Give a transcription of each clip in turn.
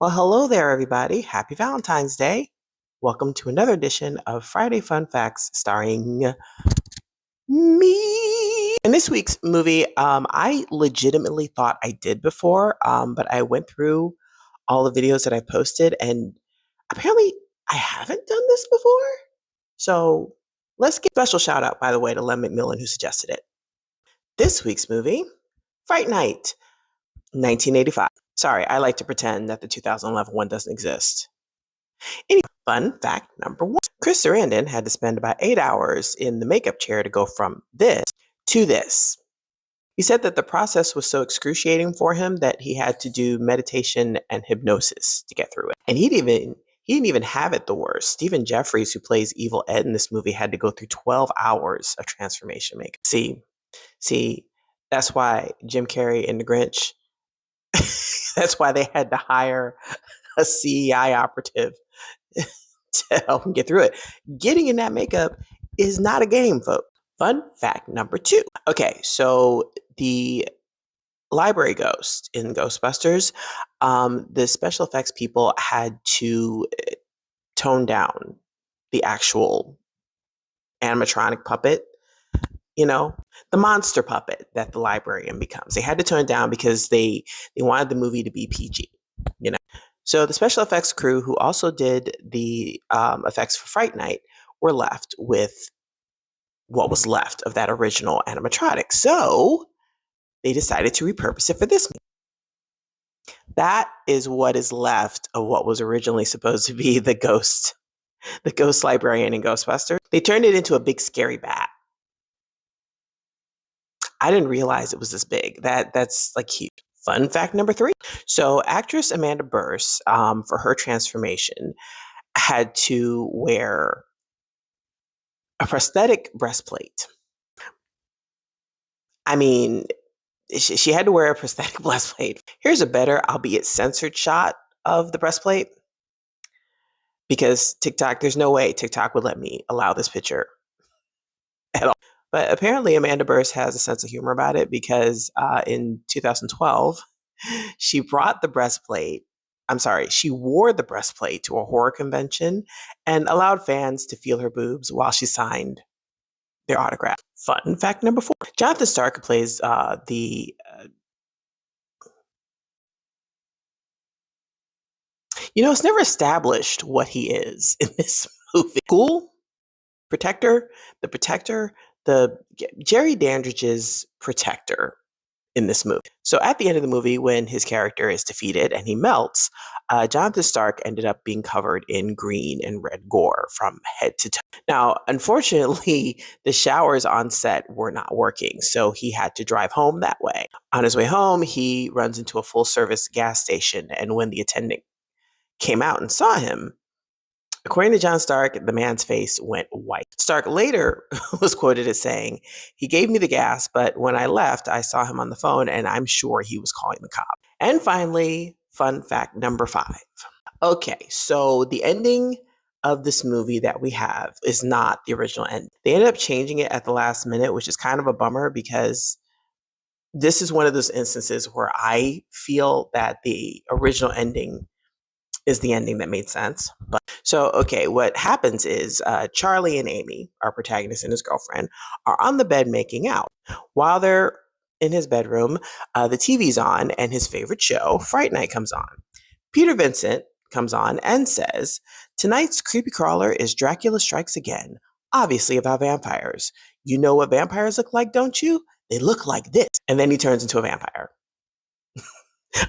Well, hello there, everybody. Happy Valentine's Day. Welcome to another edition of Friday Fun Facts starring me. In this week's movie, I legitimately thought I did before, but I went through all the videos that I posted, and apparently I haven't done this before. So let's give a special shout out, by the way, to Len McMillan, who suggested it. This week's movie, Fright Night, 1985. Sorry, I like to pretend that the 2011 one doesn't exist. Anyway, fun fact number one. Chris Sarandon had to spend about 8 hours in the makeup chair to go from this to this. He said that the process was so excruciating for him that he had to do meditation and hypnosis to get through it. And he didn't even have it the worst. Stephen Jeffries, who plays Evil Ed in this movie, had to go through 12 hours of transformation makeup. See, that's why Jim Carrey in The Grinch, that's why they had to hire a CEI operative to help him get through it. Getting in that makeup is not a game, folks. Fun fact number two. Okay, so the library ghost in Ghostbusters, the special effects people had to tone down the actual animatronic puppet, the monster puppet that the librarian becomes. They had to tone it down because they wanted the movie to be PG, you know. So the special effects crew, who also did the effects for Fright Night, were left with what was left of that original animatronic. So they decided to repurpose it for this movie. That is what is left of what was originally supposed to be the ghost librarian in Ghostbusters. They turned it into a big scary bat. I didn't realize it was this big. That's like huge. Fun fact number three. So actress Amanda Burse, for her transformation, had to wear a prosthetic breastplate. I mean, she had to wear a prosthetic breastplate. Here's a better, albeit censored shot of the breastplate. Because TikTok, there's no way TikTok would let me allow this picture at all. But apparently Amanda Burse has a sense of humor about it because in 2012, she wore the breastplate to a horror convention and allowed fans to feel her boobs while she signed their autograph. Fun fact number four. Jonathan Stark, who plays it's never established what he is in this movie. Cool? Protector? The Jerry Dandridge's protector in this movie. So at the end of the movie, when his character is defeated and he melts, Jonathan Stark ended up being covered in green and red gore from head to toe. Now, unfortunately, the showers on set were not working, so he had to drive home that way. On his way home, he runs into a full-service gas station, and when the attendant came out and saw him, according to John Stark, the man's face went white. Stark later was quoted as saying, "He gave me the gas, but when I left, I saw him on the phone and I'm sure he was calling the cop." And finally, fun fact number five. Okay, so the ending of this movie that we have is not the original end. They ended up changing it at the last minute, which is kind of a bummer because this is one of those instances where I feel that the original ending is the ending that made sense. Okay, what happens is Charlie and Amy, our protagonist and his girlfriend, are on the bed making out. While they're in his bedroom, the TV's on and his favorite show, Fright Night, comes on. Peter Vincent comes on and says, "Tonight's creepy crawler is Dracula Strikes Again, obviously about vampires. You know what vampires look like, don't you? They look like this." And then he turns into a vampire.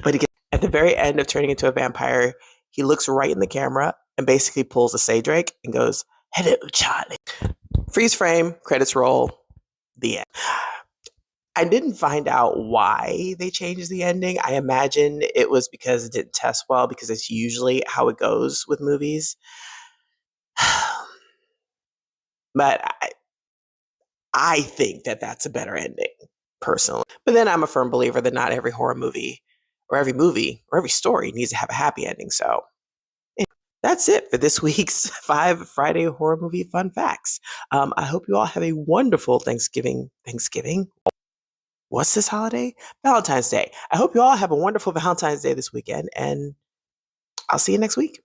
But again, at the very end of turning into a vampire, he looks right in the camera and basically pulls a Saydrake and goes, "Hello, Charlie." Freeze frame, credits roll, the end. I didn't find out why they changed the ending. I imagine it was because it didn't test well, because it's usually how it goes with movies. But I think that that's a better ending, personally. But then I'm a firm believer that not every horror movie or every story needs to have a happy ending. So that's it for this week's 5 Friday horror movie fun facts. I hope you all have a wonderful Thanksgiving. What's this holiday? Valentine's Day. I hope you all have a wonderful Valentine's Day this weekend, and I'll see you next week.